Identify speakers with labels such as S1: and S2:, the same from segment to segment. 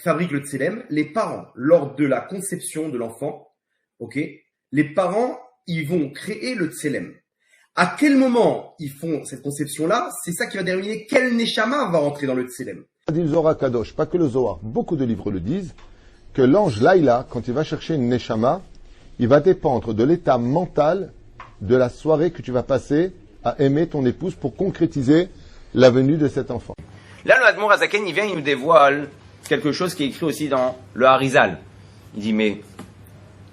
S1: fabrique le tselem? Les parents, lors de la conception de l'enfant, ok? Les parents, ils vont créer le tselem. À quel moment ils font cette conception-là? C'est ça qui va déterminer quel neshama va rentrer dans le tselem.
S2: Dit le Zohar Kadosh, pas que le Zohar, beaucoup de livres le disent, que l'ange Laïla, quand il va chercher une neshama, il va dépendre de l'état mental de la soirée que tu vas passer à aimer ton épouse pour concrétiser la venue de cet enfant.
S3: Là, le Admor Azaken, il vient, il nous dévoile quelque chose qui est écrit aussi dans le Harizal. Il dit, mais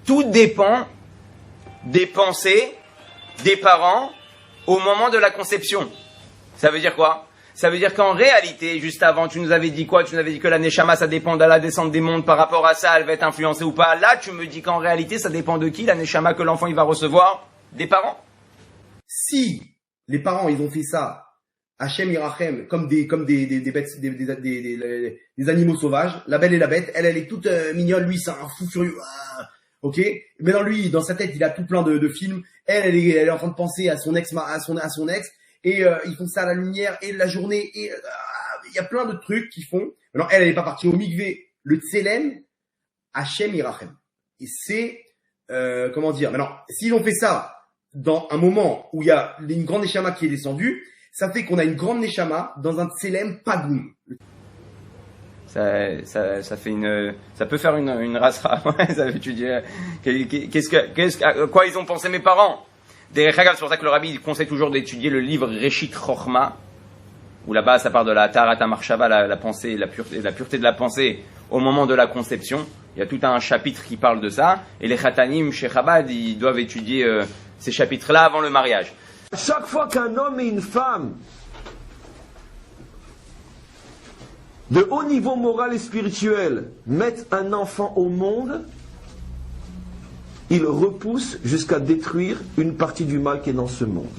S3: tout dépend des pensées des parents au moment de la conception. Ça veut dire quoi? Ça veut dire qu'en réalité, juste avant, tu nous avais dit quoi? Tu nous avais dit que la Neshama, ça dépend de la descente des mondes par rapport à ça, elle va être influencée ou pas. Là, tu me dis qu'en réalité, ça dépend de qui, la Neshama que l'enfant il va recevoir? Des parents.
S1: Si les parents, ils ont fait ça, Hachem Irachem, comme des bêtes, des animaux sauvages, la belle et la bête, elle est toute mignonne, lui, c'est un fou furieux. Ok? Mais dans sa tête, il a tout plein de films. Elle est en train de penser à son ex, et ils font ça à la lumière et la journée, et il y a plein de trucs qu'ils font. Maintenant, elle est pas partie au mikvé. Le tselem, Hachem Irachem. Et c'est, comment dire, maintenant, s'ils ont fait ça dans un moment où il y a une grande neshama qui est descendue, ça fait qu'on a une grande neshama dans un tselem pagoum.
S3: Ça peut faire une rasra. Tu dis, quoi ils ont pensé mes parents? C'est pour ça que le rabbi il conseille toujours d'étudier le livre Reshit Chochma, où là-bas ça parle de la Tarata Marshava, la pensée, la pureté de la pensée au moment de la conception. Il y a tout un chapitre qui parle de ça, et les Khatanim chez Chabad, ils doivent étudier ces chapitres-là avant le mariage.
S4: Chaque fois qu'un homme et une femme de haut niveau moral et spirituel mettent un enfant au monde, ils repoussent jusqu'à détruire une partie du mal qui est dans ce monde.